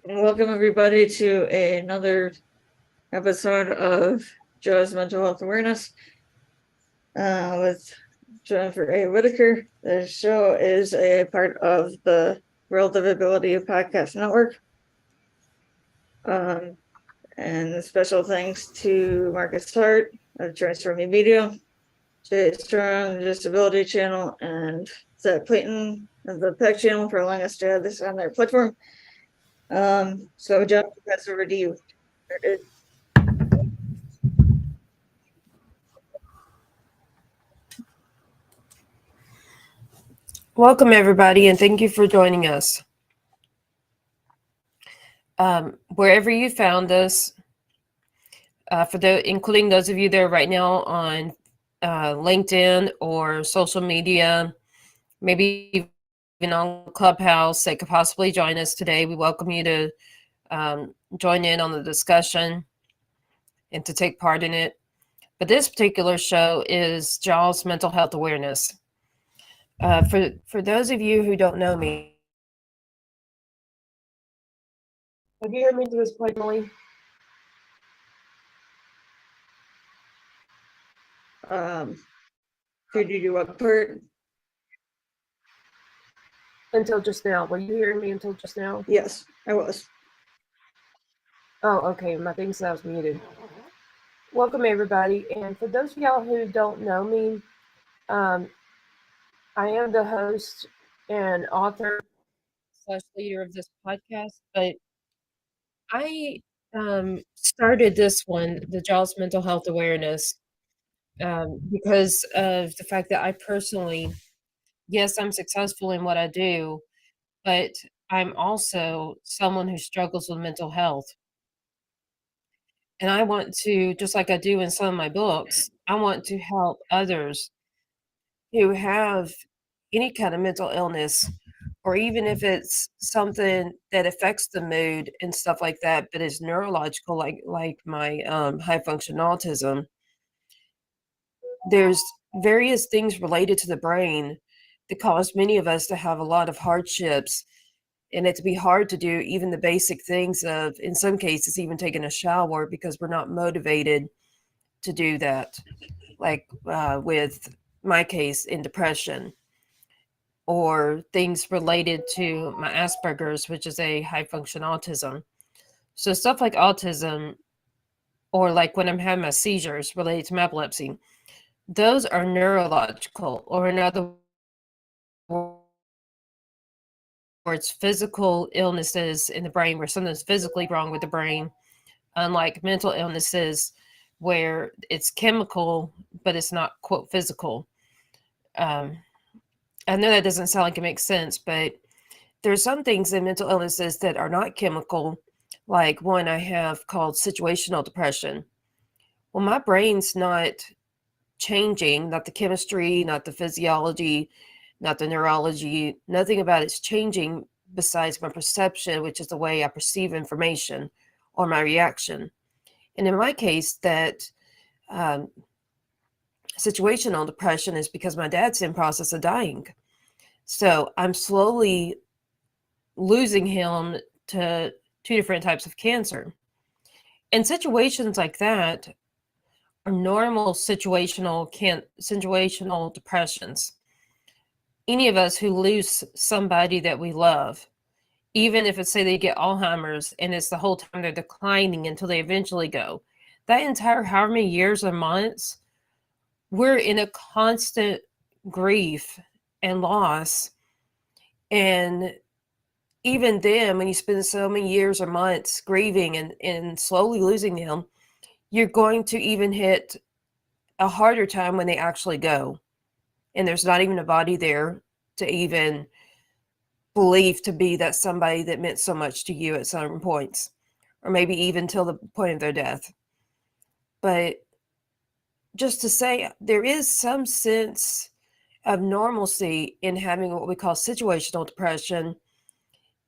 Welcome everybody to another episode of Joe's Mental Health Awareness with Jennifer A. Whitaker. The show is a part of the World of Ability Podcast Network. And special thanks to Marcus Hart of Transforming Media, Jay Strong, the Disability Channel, and Zach Clayton of the PEC Channel for allowing us to have this on their platform. So Jeff, pass over to you. Welcome, everybody, and thank you for joining us. Wherever you found us, including those of you that are right now on LinkedIn or social media, maybe even on Clubhouse that could possibly join us today, we welcome you to join in on the discussion and to take part in it. But this particular show is Jaws Mental Health Awareness. For those of you who don't know me, have you heard me do this point, Emily? Could you do what part? Until just now. Were you hearing me until just now? Yes, I was. Oh, okay. My thing said I was muted. Welcome, everybody. And for those of y'all who don't know me, I am the host and author / leader of this podcast, but I started this one, the Jaws Mental Health Awareness, because of the fact that I personally, yes, I'm successful in what I do, but I'm also someone who struggles with mental health. And I want to, just like I do in some of my books, I want to help others who have any kind of mental illness, or even if it's something that affects the mood and stuff like that, but is neurological, like my high function autism. There's various things related to the brain that cause many of us to have a lot of hardships, and it to be hard to do even the basic things of, in some cases, even taking a shower because we're not motivated to do that. Like with my case in depression, or things related to my Asperger's, which is a high function autism. So stuff like autism, or like when I'm having my seizures related to my epilepsy, those are neurological, or in other words, physical illnesses in the brain where something's physically wrong with the brain, unlike mental illnesses where it's chemical, but it's not, quote, physical. I know that doesn't sound like it makes sense, but there's some things in mental illnesses that are not chemical, like one I have called situational depression. Well, my brain's not changing, not the chemistry, not the physiology, not the neurology, nothing about it's changing besides my perception, which is the way I perceive information or my reaction. And in my case, that situational depression is because my dad's in process of dying. So I'm slowly losing him to two different types of cancer. And situations like that are normal situational depressions. Any of us who lose somebody that we love, even if it's, say, they get Alzheimer's and it's the whole time they're declining until they eventually go, that entire however many years or months, we're in a constant grief and loss. And even then, when you spend so many years or months grieving and slowly losing them, you're going to even hit a harder time when they actually go. And there's not even a body there to even believe to be that somebody that meant so much to you at certain points, or maybe even till the point of their death. But just to say, there is some sense of normalcy in having what we call situational depression,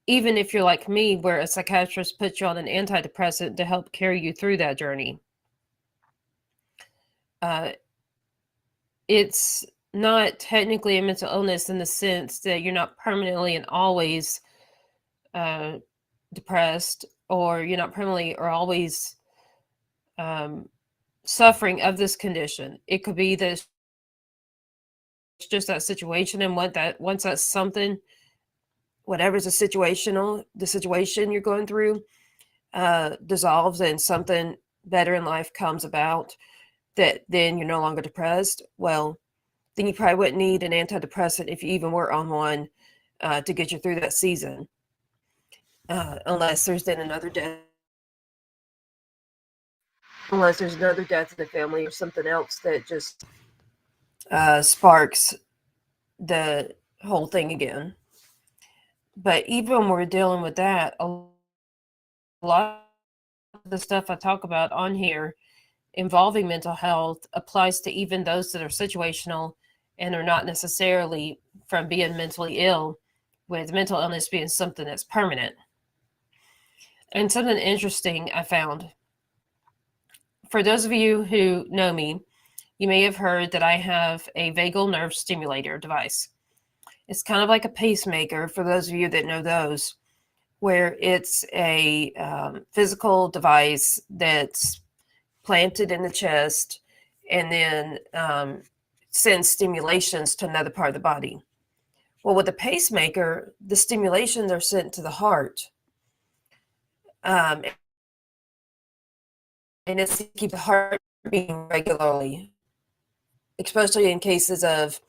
even if you're like me, where a psychiatrist puts you on an antidepressant to help carry you through that journey. It's not technically a mental illness in the sense that you're not permanently and always depressed, or you're not permanently or always suffering of this condition. It could be that it's just that situation, and once that's something, whatever's the situation you're going through dissolves and something better in life comes about, that then you're no longer depressed. Well, then you probably wouldn't need an antidepressant if you even were on one to get you through that season, unless there's another death in the family or something else that just sparks the whole thing again. But even when we're dealing with that, a lot of the stuff I talk about on here involving mental health applies to even those that are situational and are not necessarily from being mentally ill, with mental illness being something that's permanent. And something interesting I found, for those of you who know me, you may have heard that I have a vagal nerve stimulator device. It's kind of like a pacemaker, for those of you that know those, where it's a physical device that's planted in the chest and then sends stimulations to another part of the body. Well, with the pacemaker, the stimulations are sent to the heart. And it's to keep the heart beating regularly, especially in cases of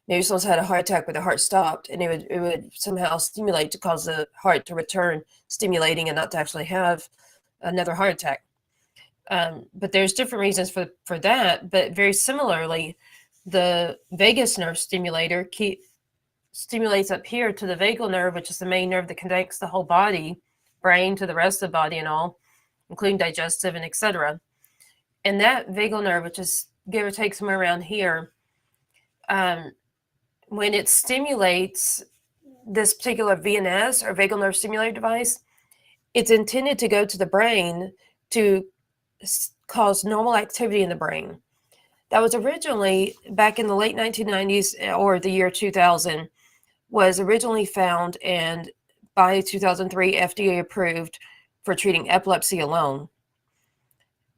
maybe someone's had a heart attack but their heart stopped, and it would somehow stimulate to cause the heart to return stimulating and not to actually have another heart attack. But there's different reasons for that. But very similarly, the vagus nerve stimulator stimulates up here to the vagal nerve, which is the main nerve that connects the whole body, brain to the rest of the body and all, including digestive and etc. And that vagal nerve, which is give or take somewhere around here, when it stimulates this particular VNS or vagal nerve stimulator device, it's intended to go to the brain to cause normal activity in the brain. That was originally, back in the late 1990s or the year 2000, was originally found and by 2003 FDA approved for treating epilepsy alone.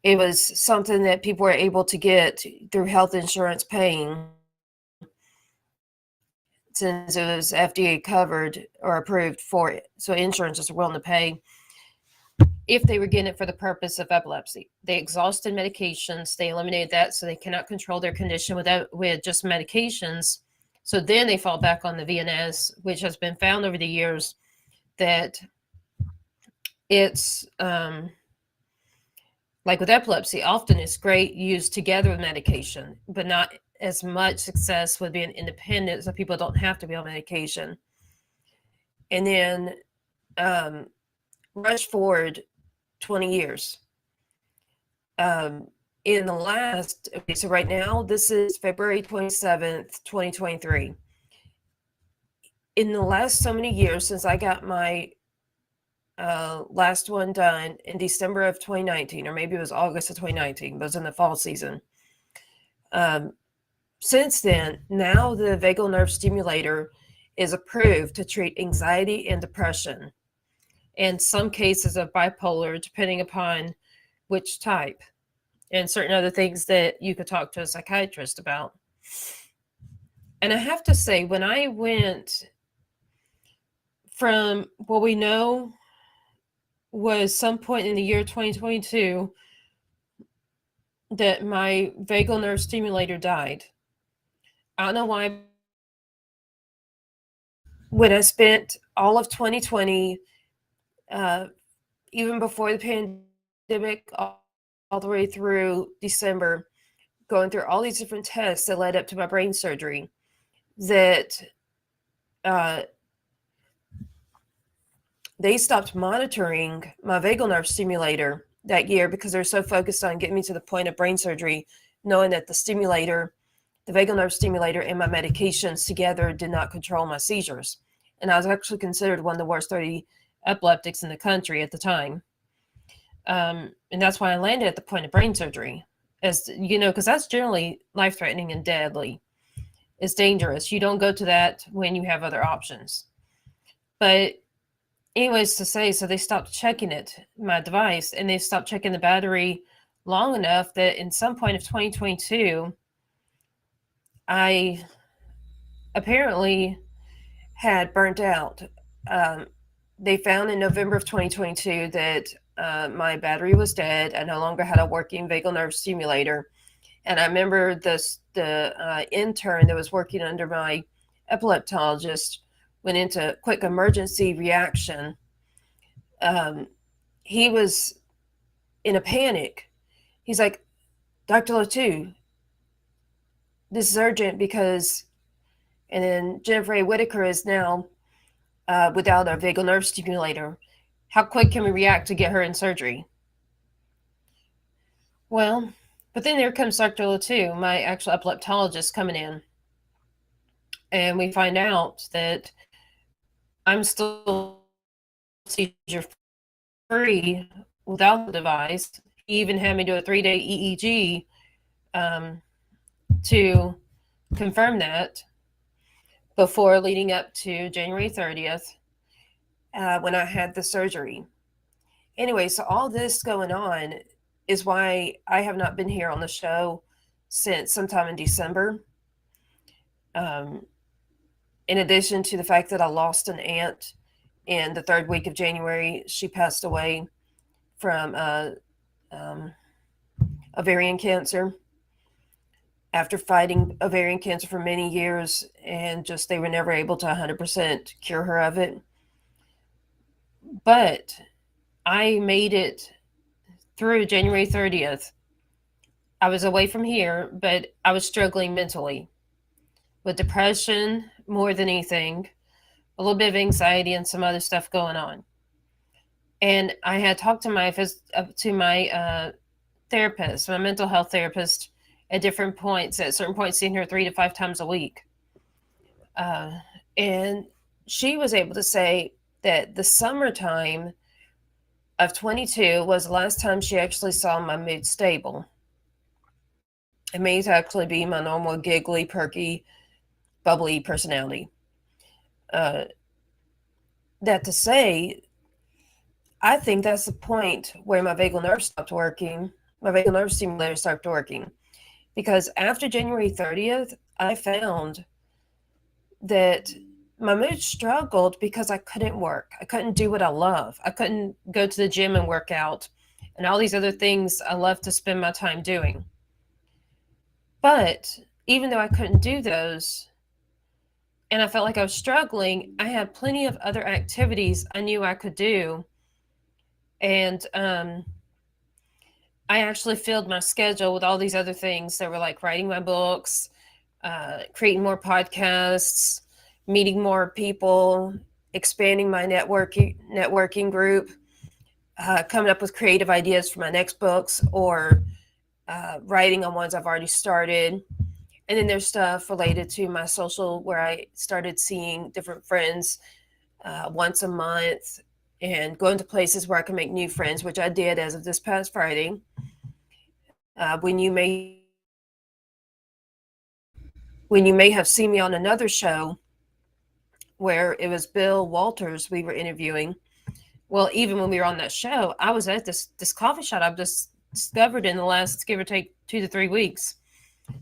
It was something that people were able to get through health insurance paying, since it was FDA covered or approved for it. So insurances were willing to pay if they were getting it for the purpose of epilepsy. They exhausted medications. They eliminated that, so they cannot control their condition with just medications. So then they fall back on the VNS, which has been found over the years that it's like with epilepsy, often it's great used together with medication, but not as much success with being independent, so people don't have to be on medication. And then rush forward 20 years. In the last, okay, so right now, this is February 27th, 2023. In the last so many years, since I got my last one done in December of 2019, or maybe it was August of 2019, but it was in the fall season. Since then, now the vagal nerve stimulator is approved to treat anxiety and depression, and some cases of bipolar, depending upon which type, and certain other things that you could talk to a psychiatrist about. And I have to say, when I went from what we know was some point in the year 2022 that my vagal nerve stimulator died. I don't know why. When I spent all of 2020, even before the pandemic, all the way through December, going through all these different tests that led up to my brain surgery, that they stopped monitoring my vagal nerve stimulator that year because they're so focused on getting me to the point of brain surgery, knowing that the stimulator, the vagal nerve stimulator, and my medications together did not control my seizures. And I was actually considered one of the worst 30 epileptics in the country at the time. And that's why I landed at the point of brain surgery, as you know, because that's generally life-threatening and deadly. It's dangerous. You don't go to that when you have other options. But anyways, to say, so they stopped checking my device, and they stopped checking the battery long enough that in some point of 2022, I apparently had burnt out. Um, they found in November of 2022 that my battery was dead. I no longer had a working vagal nerve stimulator. And I remember the intern that was working under my epileptologist went into quick emergency reaction. He was in a panic. He's like, Dr. Latu, this is urgent because, and then Jennifer A. Whitaker is now without a vagal nerve stimulator. How quick can we react to get her in surgery? Well, but then there comes Dr. Latu, my actual epileptologist, coming in. And we find out that I'm still seizure free without the device. He even had me do a 3-day EEG to confirm that before leading up to January 30th when I had the surgery. Anyway, so all this going on is why I have not been here on the show since sometime in December. In addition to the fact that I lost an aunt in the third week of January, she passed away from ovarian cancer after fighting ovarian cancer for many years, and just they were never able to 100% cure her of it. But I made it through January 30th. I was away from here, but I was struggling mentally with depression more than anything, a little bit of anxiety and some other stuff going on. And I had talked to my therapist, my mental health therapist, at different points. At certain points, seeing her 3 to 5 times a week. And she was able to say that the summertime of 22 was the last time she actually saw my mood stable. It may actually be my normal giggly, perky, bubbly personality. That to say, I think that's the point where my vagal nerve stopped working. My vagal nerve stimulator stopped working. Because after January 30th, I found that my mood struggled because I couldn't work. I couldn't do what I love. I couldn't go to the gym and work out and all these other things I love to spend my time doing. But even though I couldn't do those and I felt like I was struggling, I had plenty of other activities I knew I could do. And I actually filled my schedule with all these other things that were like writing my books, creating more podcasts, meeting more people, expanding my networking group, coming up with creative ideas for my next books, or writing on ones I've already started. And then there's stuff related to my social where I started seeing different friends once a month and going to places where I can make new friends, which I did as of this past Friday. When you may have seen me on another show where it was Bill Walters we were interviewing. Well, even when we were on that show, I was at this coffee shop I've just discovered in the last, give or take, 2 to 3 weeks,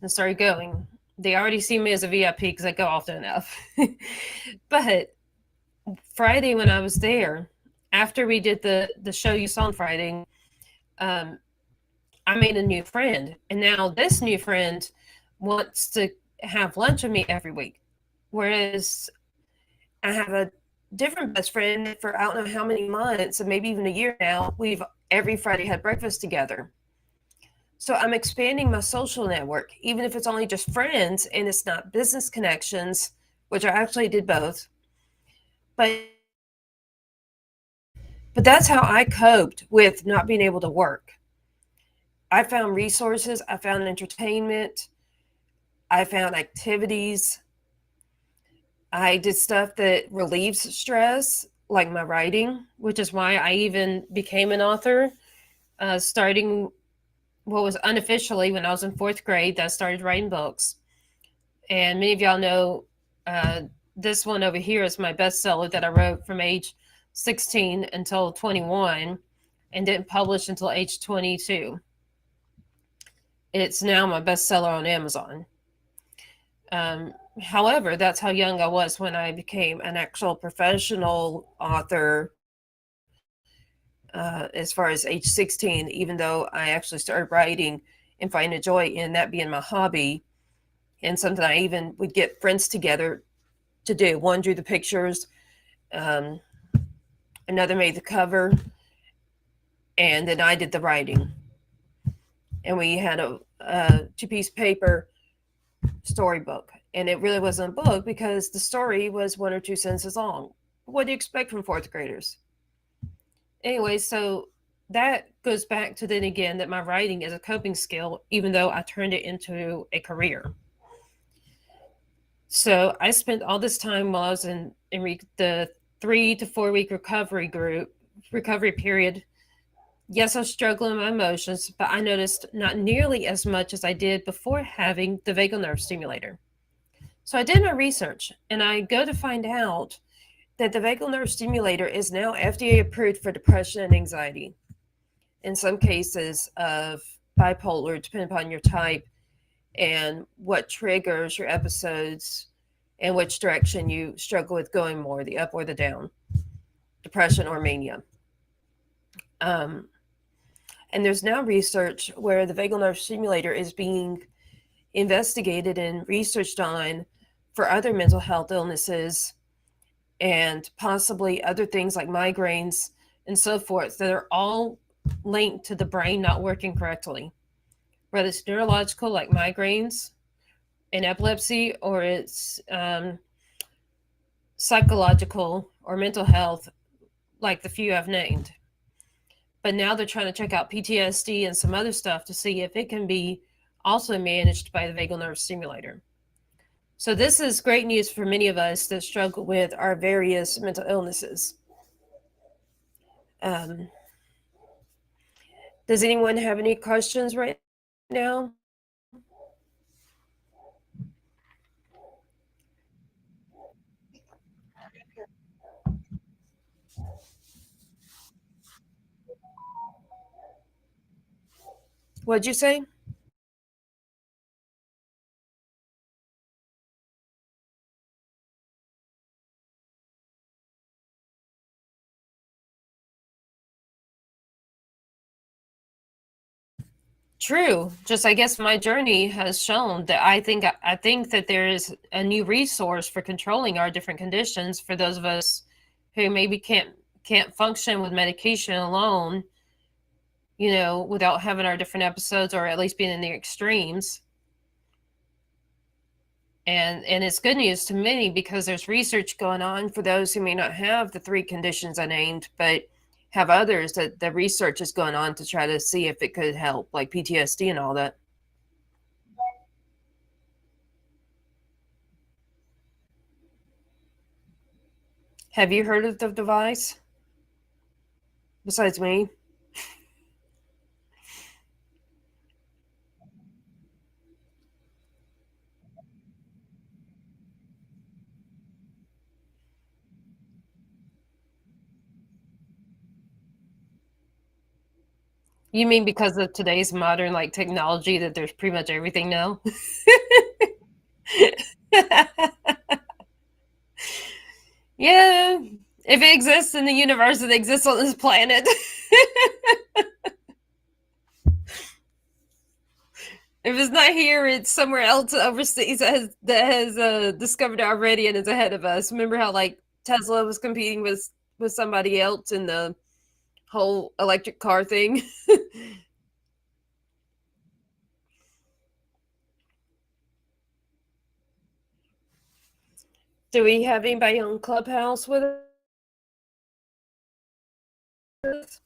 and started going. They already see me as a VIP because I go often enough. But Friday when I was there, after we did the show you saw on Friday, I made a new friend. And now this new friend wants to have lunch with me every week. Whereas I have a different best friend for I don't know how many months, and maybe even a year now, we've every Friday had breakfast together. So I'm expanding my social network, even if it's only just friends and it's not business connections, which I actually did both. But that's how I coped with not being able to work. I found resources, I found entertainment, I found activities. I did stuff that relieves stress, like my writing, which is why I even became an author, starting what was unofficially when I was in 4th grade that I started writing books. And many of y'all know this one over here is my bestseller that I wrote from age 16 until 21 and didn't publish until age 22. It's now my bestseller on Amazon. However, that's how young I was when I became an actual professional author, as far as age 16, even though I actually started writing and finding joy in that being my hobby and something I even would get friends together to do. One drew the pictures, um, another made the cover, and then I did the writing. And we had a two-piece paper storybook. And it really wasn't a book because the story was 1 or 2 sentences long. What do you expect from fourth graders? Anyway, so that goes back to then again that my writing is a coping skill, even though I turned it into a career. So I spent all this time while I was in the 3 to 4 week recovery period. Yes, I was struggling with my emotions, but I noticed not nearly as much as I did before having the vagal nerve stimulator. So I did my research and I go to find out that the vagal nerve stimulator is now FDA approved for depression and anxiety. In some cases of bipolar, depending upon your type and what triggers your episodes and which direction you struggle with going more, the up or the down, depression or mania. And there's now research where the vagal nerve stimulator is being investigated and researched on for other mental health illnesses and possibly other things like migraines and so forth that are all linked to the brain not working correctly, whether it's neurological like migraines and epilepsy, or it's psychological or mental health like the few I've named. But now they're trying to check out PTSD and some other stuff to see if it can be also managed by the vagal nerve stimulator. So this is great news for many of us that struggle with our various mental illnesses. Does anyone have any questions right now? What'd you say? True. Just I guess my journey has shown that I think that there is a new resource for controlling our different conditions for those of us who maybe can't function with medication alone, without having our different episodes or at least being in the extremes. And it's good news to many because there's research going on for those who may not have the 3 conditions I named, but have others that the research is going on to try to see if it could help, like PTSD and all that. Have you heard of the device besides me? You mean because of today's modern like technology that there's pretty much everything now? Yeah. If it exists in the universe, it exists on this planet. If it's not here, it's somewhere else overseas that has discovered it already and is ahead of us. Remember how like Tesla was competing with somebody else in the whole electric car thing? Do we have anybody on Clubhouse with us?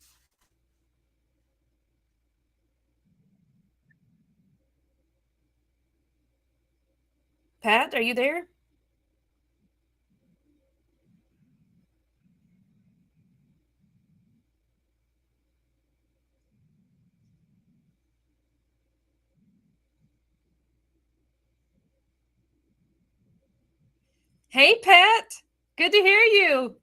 Pat, are you there? Hey, Pat. Good to hear you.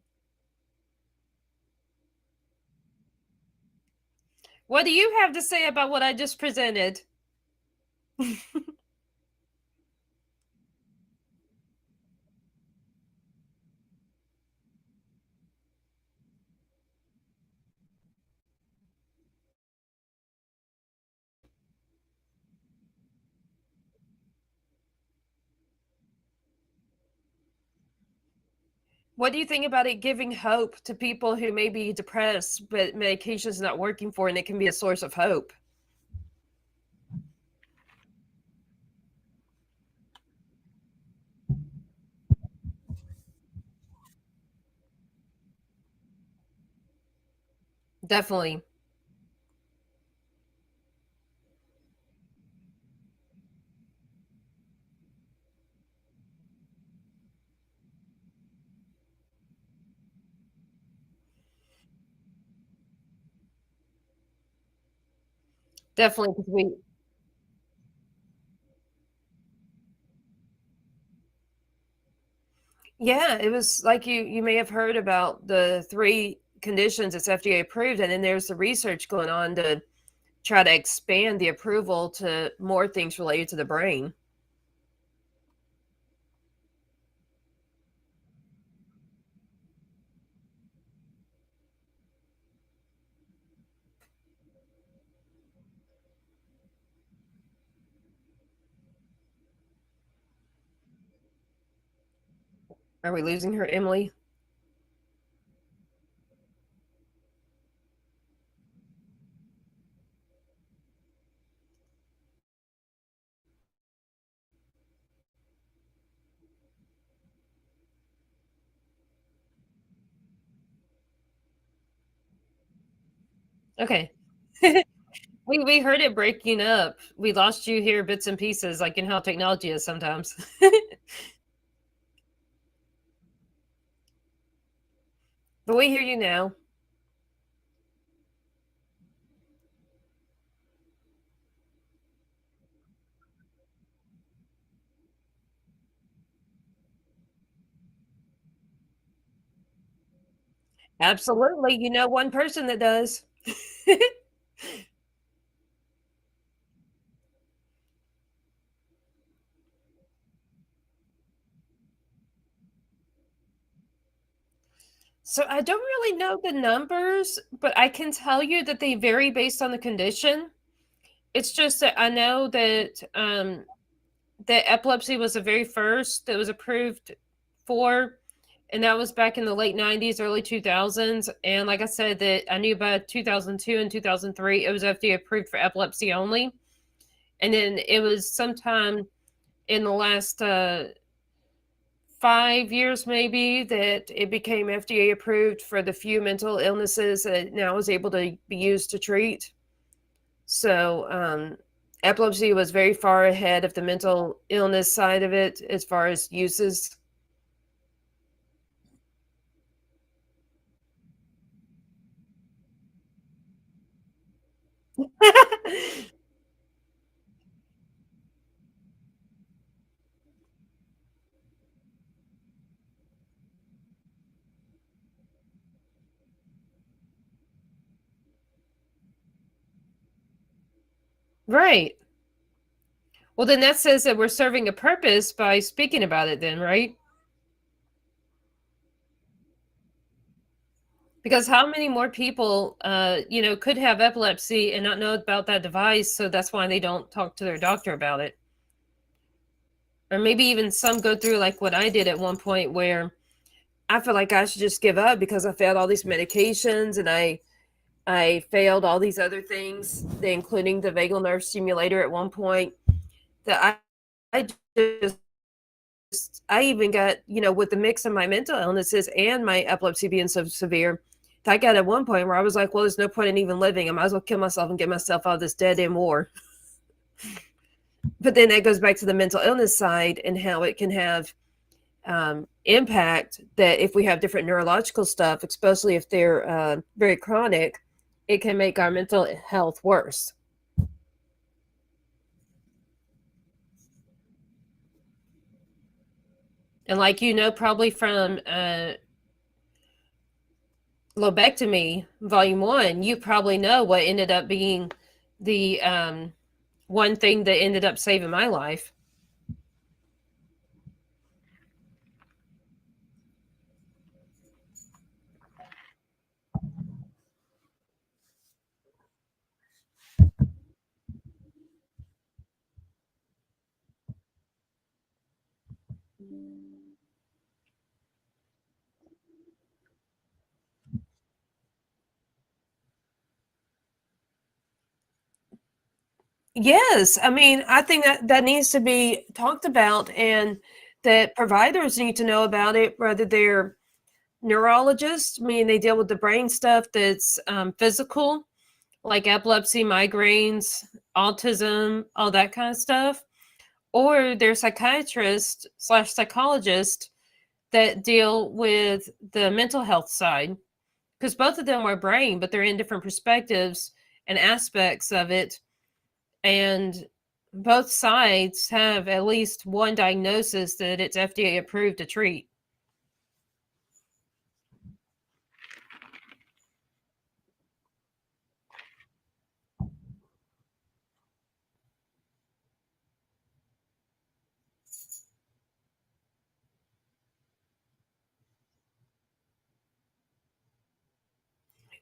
What do you have to say about what I just presented? What do you think about it giving hope to people who may be depressed, but medication's not working for, and it can be a source of hope? Definitely. Definitely, because we yeah, it was like you may have heard about the 3 conditions it's FDA approved, and then there's the research going on to try to expand the approval to more things related to the brain. Are we losing her, Emily? Okay. We heard it breaking up. We lost you here bits and pieces, like in how technology is sometimes. But we hear you now. Absolutely. You know one person that does. So I don't really know the numbers, but I can tell you that they vary based on the condition. It's just that I know that that epilepsy was the very first that was approved for, and that was back in the late 90s, early 2000s. And like I said, that I knew by 2002 and 2003, it was FDA approved for epilepsy only. And then it was sometime in the last 5 years, maybe, that it became FDA approved for the few mental illnesses that it now is able to be used to treat. So, epilepsy was very far ahead of the mental illness side of it as far as uses. Right. Well, then that says that we're serving a purpose by speaking about it, then, right? Because how many more people, could have epilepsy and not know about that device? So that's why they don't talk to their doctor about it. Or maybe even some go through like what I did at one point, where I feel like I should just give up because I failed all these medications, and I failed all these other things, including the vagal nerve stimulator at one point. That I just I even got, with the mix of my mental illnesses and my epilepsy being so severe, I got at one point where I was like, well, there's no point in even living. I might as well kill myself and get myself out of this dead end war. But then that goes back to the mental illness side and how it can have impact, that if we have different neurological stuff, especially if they're very chronic, it can make our mental health worse. And like, probably from lobectomy, volume 1, you probably know what ended up being the one thing that ended up saving my life. Yes, I mean, I think that needs to be talked about, and that providers need to know about it, whether they're neurologists, meaning they deal with the brain stuff that's physical, like epilepsy, migraines, autism, all that kind of stuff, or they're psychiatrists slash psychologists that deal with the mental health side, because both of them are brain, but they're in different perspectives and aspects of it, and both sides have at least one diagnosis that it's FDA approved to treat.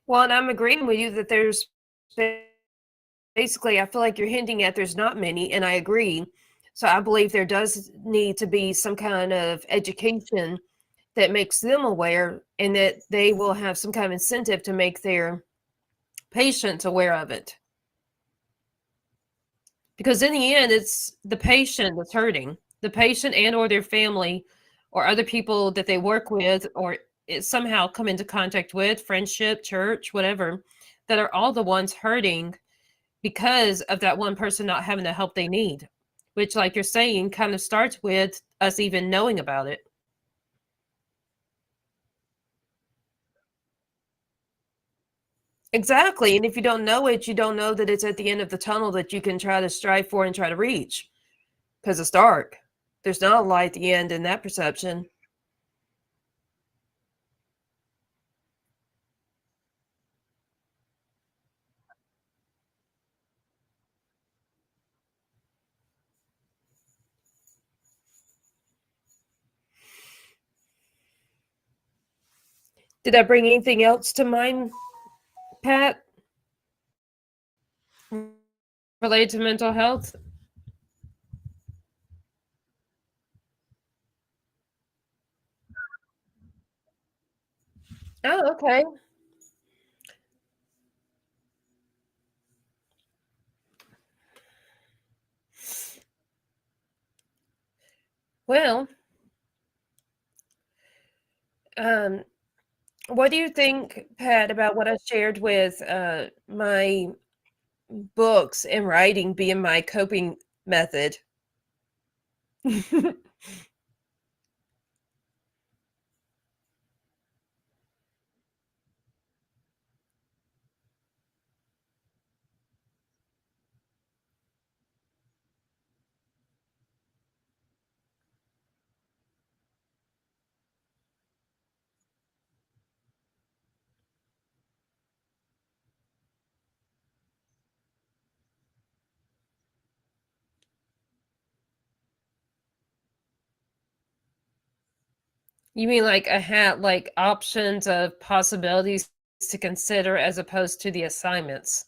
Well, and I'm agreeing with you that there's basically, I feel like you're hinting at there's not many, and I agree. So I believe there does need to be some kind of education that makes them aware, and that they will have some kind of incentive to make their patients aware of it. Because in the end, it's the patient that's hurting, the patient and or their family or other people that they work with or it somehow come into contact with, friendship, church, whatever, that are all the ones hurting because of that one person not having the help they need, which, like you're saying, kind of starts with us even knowing about it. Exactly. And if you don't know it, you don't know that it's at the end of the tunnel that you can try to strive for and try to reach because it's dark. There's not a light at the end in that perception. Did I bring anything else to mind, Pat, related to mental health? Oh, okay. Well, um, what do you think, Pat, about what I shared with my books and writing being my coping method? You mean like a hat, like options of possibilities to consider as opposed to the assignments?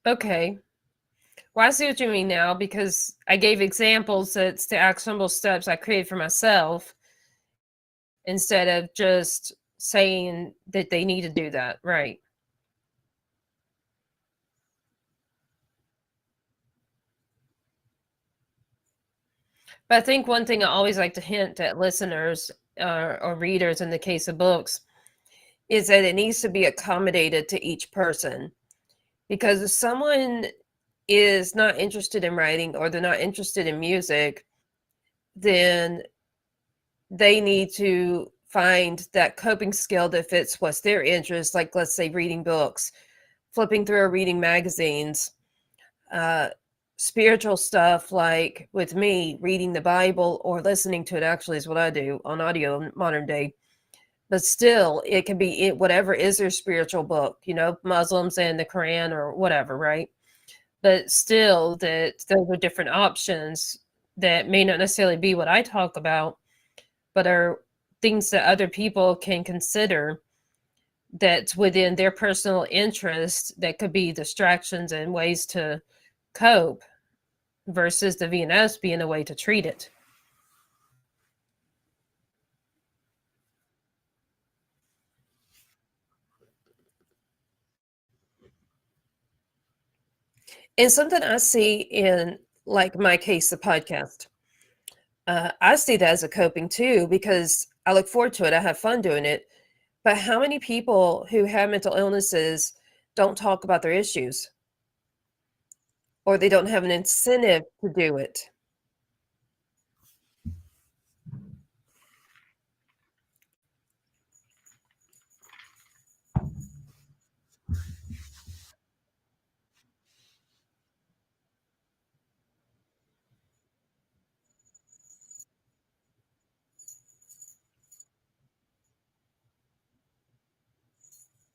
Okay. Well, I see what you mean now because I gave examples that's the actionable steps I created for myself instead of just saying that they need to do that. Right. But I think one thing I always like to hint at listeners or readers in the case of books is that it needs to be accommodated to each person. Because if someone is not interested in writing or they're not interested in music, then they need to find that coping skill that fits what's their interest, like let's say reading books, flipping through or reading magazines, uh, spiritual stuff like with me, reading the Bible or listening to it actually is what I do on audio in modern day. But still, it can be whatever is their spiritual book, Muslims and the Quran or whatever, right? But still, that those are different options that may not necessarily be what I talk about, but are things that other people can consider that's within their personal interest that could be distractions and ways to cope versus the VNS being a way to treat it. And something I see in, like my case, the podcast, I see that as a coping too, because I look forward to it. I have fun doing it. But how many people who have mental illnesses don't talk about their issues or they don't have an incentive to do it?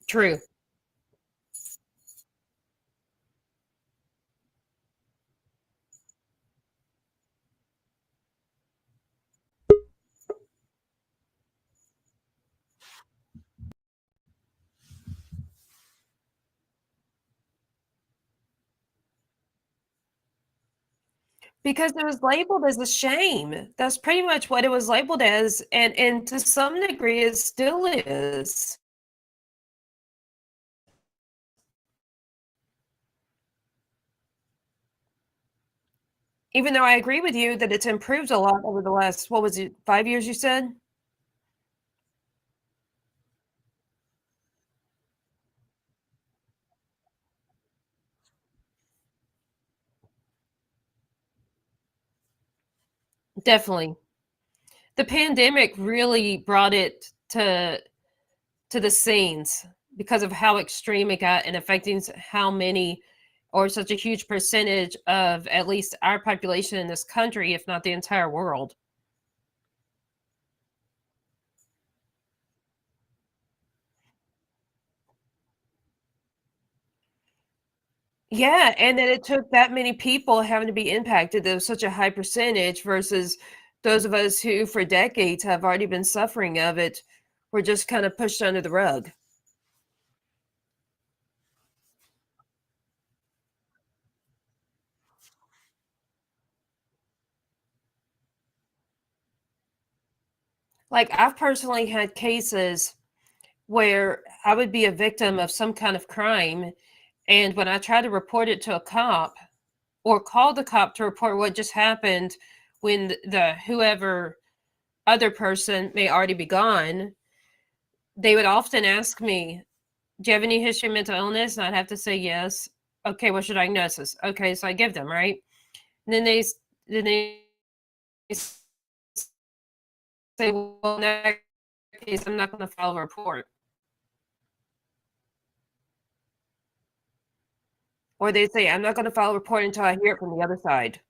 True. Because it was labeled as a shame. That's pretty much what it was labeled as, and to some degree, it still is. Even though I agree with you that it's improved a lot over the last, what was it, 5 years you said? Definitely. The pandemic really brought it to the scenes because of how extreme it got and affecting how many or such a huge percentage of at least our population in this country, if not the entire world. Yeah, and that it took that many people having to be impacted. There was such a high percentage versus those of us who, for decades, have already been suffering of it. Were just kind of pushed under the rug. Like, I've personally had cases where I would be a victim of some kind of crime, and when I try to report it to a cop or call the cop to report what just happened when the whoever other person may already be gone, they would often ask me, "Do you have any history of mental illness?" And I'd have to say yes. Okay, what's your diagnosis? Okay, so I give them, right? And then they say, well, in that case, I'm not going to file a report. Or they say, I'm not going to file a report until I hear it from the other side.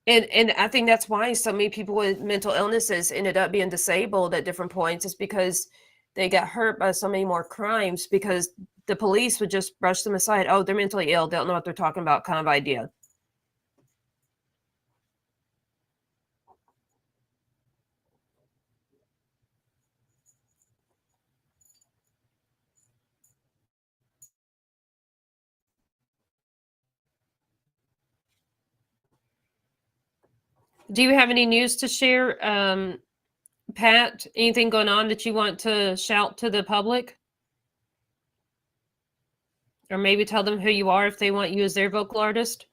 And I think that's why so many people with mental illnesses ended up being disabled at different points is because they got hurt by so many more crimes because the police would just brush them aside. Oh, they're mentally ill. They don't know what they're talking about, kind of idea. Do you have any news to share, Pat? Anything going on that you want to shout to the public? Or maybe tell them who you are if they want you as their vocal artist.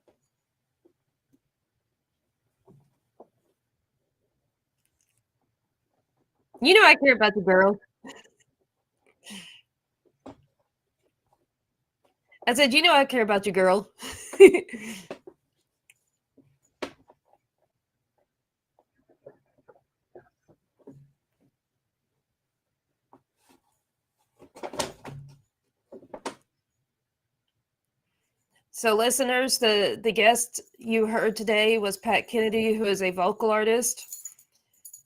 You know I care about the girl. I said, you know I care about you, girl. So, listeners, the guest you heard today was Pat Kennedy, who is a vocal artist.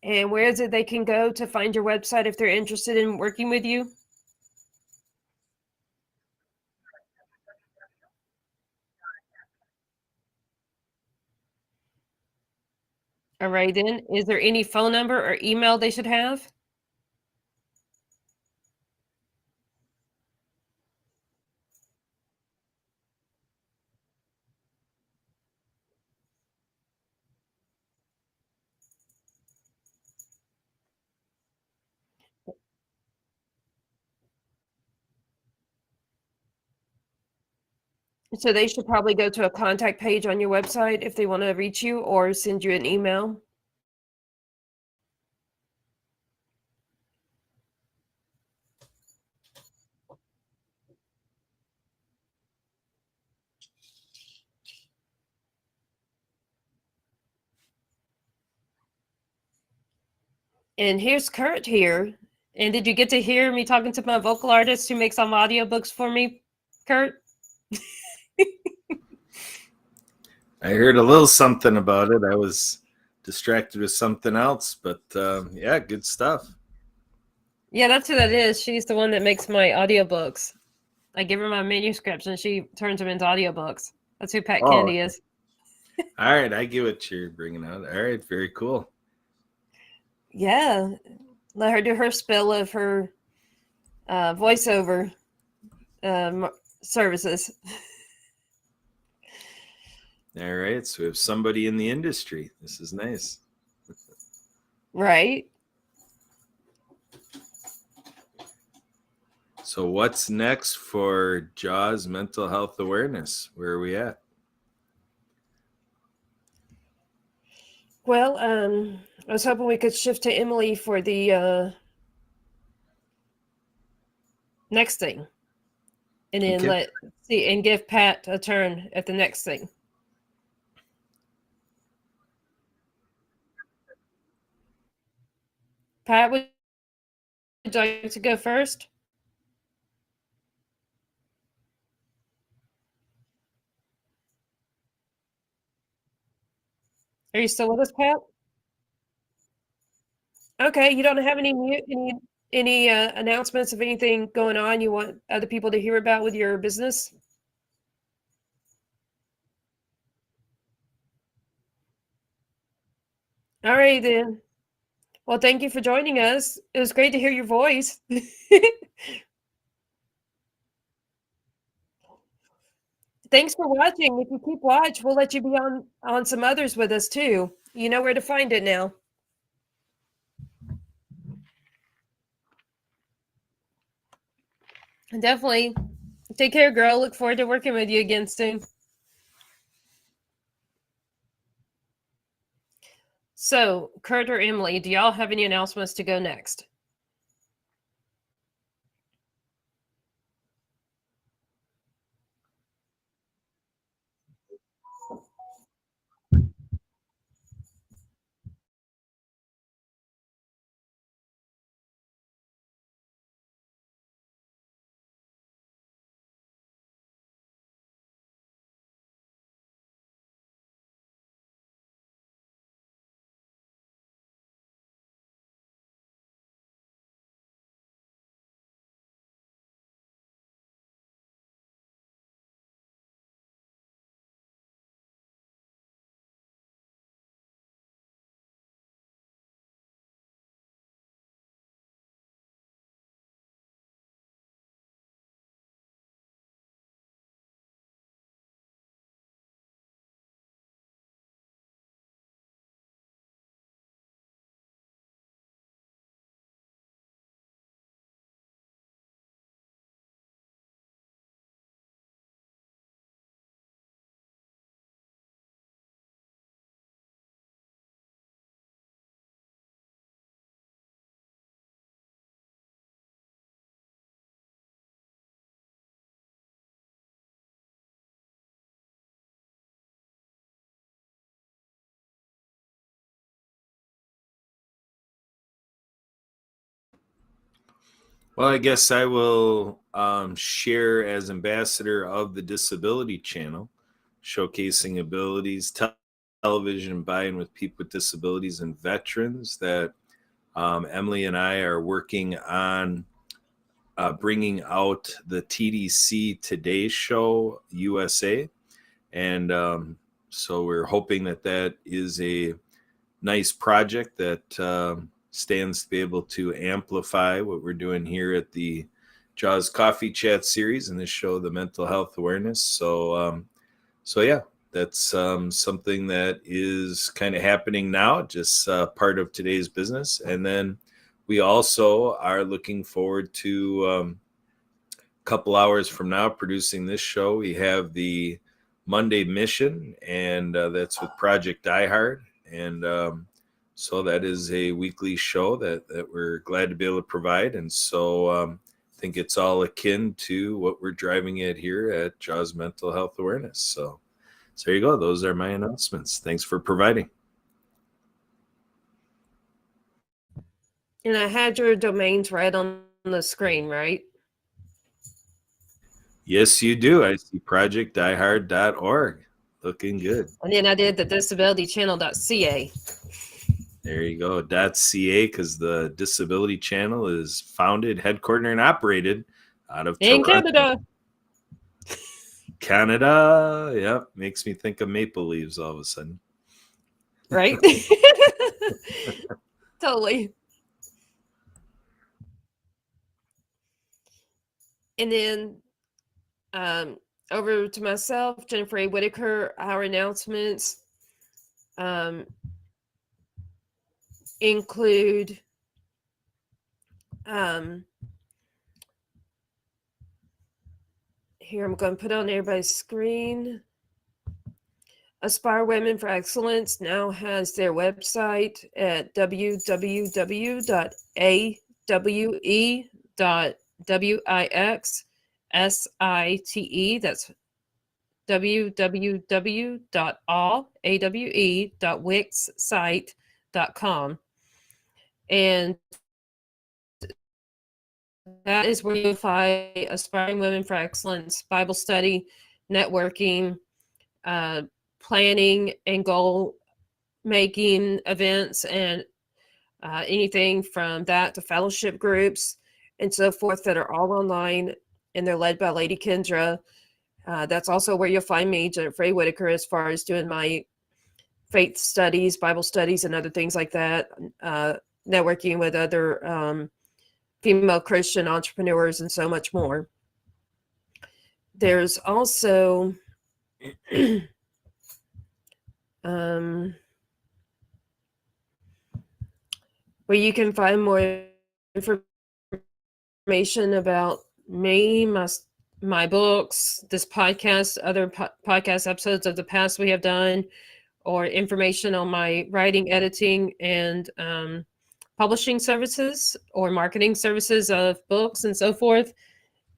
And where is it they can go to find your website if they're interested in working with you? All right, then. Is there any phone number or email they should have? So they should probably go to a contact page on your website if they want to reach you or send you an email. And here's Kurt here. And did you get to hear me talking to my vocal artist who makes some audiobooks for me, Kurt? I heard a little something about it. I was distracted with something else, but yeah, good stuff. Yeah, that's who that is. She's the one that makes my audiobooks. I give her my manuscripts and she turns them into audiobooks. That's who Pat Oh, Kennedy is. all right. I get what you're bringing out. All right. Very cool. Yeah. Let her do her spill of her voiceover services. All right. So we have somebody in the industry. This is nice. Right. So what's next for JAWS Mental Health Awareness? Where are we at? Well, I was hoping we could shift to Emily for the next thing. And then Okay. give Pat a turn at the next thing. Pat, would you like to go first? Are you still with us, Pat? Okay, you don't have any announcements of anything going on you want other people to hear about with your business? All right then. Well, thank you for joining us. It was great to hear your voice. Thanks for watching. If you keep watch, we'll let you be on some others with us too. You know where to find it now. Definitely. Take care, girl. Look forward to working with you again soon. So, Kurt or Emily, do y'all have any announcements to go next? Well, I guess I will share as ambassador of the Disability Channel, showcasing abilities, television buy-in with people with disabilities and veterans that Emily and I are working on bringing out the TDC Today Show USA. And so we're hoping that that is a nice project that stands to be able to amplify what we're doing here at the Jaws Coffee Chat series and this show, the mental health awareness. So yeah, that's something that is kind of happening now, just part of today's business. And then we also are looking forward to a couple hours from now producing this show. We have the Monday Mission, and that's with Project Die Hard. And so that is a weekly show that we're glad to be able to provide. And so I think it's all akin to what we're driving at here at Jaws Mental Health Awareness. So there you go. Those are my announcements. Thanks for providing. And I had your domains right on the screen, right? Yes, you do. I see projectdiehard.org. Looking good. And then I did the disabilitychannel.ca. There you go. .ca, because the Disability Channel is founded, headquartered, and operated out of In Toronto, Canada. Canada. Yep. Makes me think of maple leaves all of a sudden. Right? Totally. And then over to myself, Jennifer A. Whitaker. Our announcements include here, I'm going to put on everybody's screen. Aspire Women for Excellence now has their website at www.awe.wixsite. That's www.awe.wixsite.com. And that is where you'll find Aspiring Women for Excellence, Bible study, networking, planning and goal making events, and anything from that to fellowship groups and so forth that are all online, and they're led by Lady Kendra. That's also where you'll find me, Jennifer A. Whitaker, as far as doing my faith studies, Bible studies, and other things like that, networking with other female Christian entrepreneurs and so much more. There's also where you can find more information about me, my books, this podcast, other podcast episodes of the past we have done, or information on my writing, editing, and publishing services or marketing services of books and so forth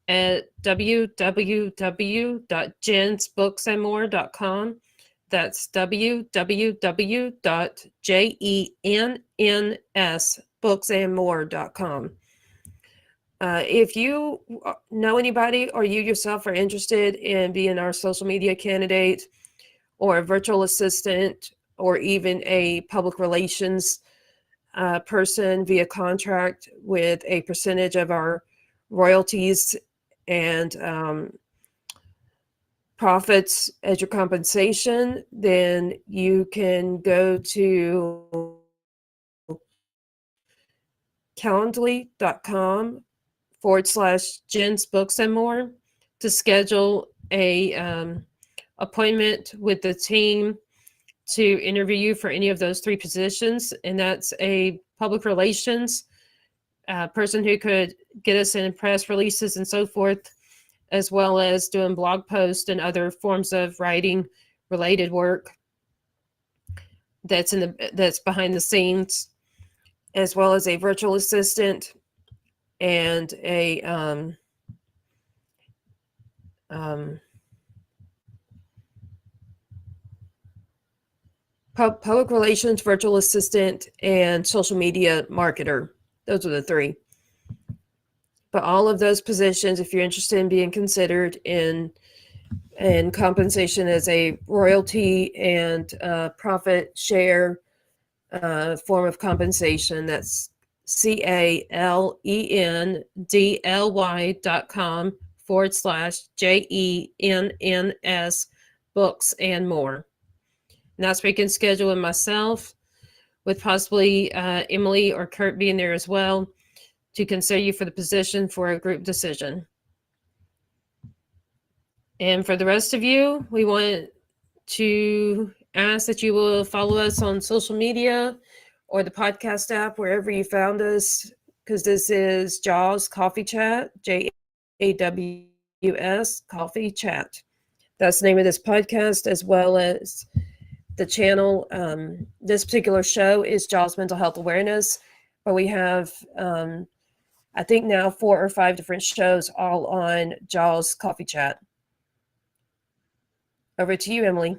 at www.jensbooksandmore.com. That's www.jensbooksandmore.com. If you know anybody or you yourself are interested in being our social media candidate or a virtual assistant or even a public relations person via contract with a percentage of our royalties and profits as your compensation, then you can go to calendly.com/Jens Books and More to schedule a appointment with the team to interview you for any of those three positions. And that's a public relations person who could get us in press releases and so forth, as well as doing blog posts and other forms of writing related work that's behind the scenes, as well as a virtual assistant and a public relations virtual assistant and social media marketer. Those are the three. But all of those positions, if you're interested in being considered in compensation as a royalty and profit share form of compensation, that's CALENDY.com/JENNS books and more. And that's where you can schedule with myself, with possibly Emily or Kurt being there as well, to consider you for the position for a group decision. And for the rest of you, we want to ask that you will follow us on social media or the podcast app, wherever you found us, because this is JAWS Coffee Chat, JAWS Coffee Chat. That's the name of this podcast, as well as the channel. This particular show is JAWS Mental Health Awareness, but we have, I think now 4 or 5 different shows all on JAWS Coffee Chat. Over to you, Emily.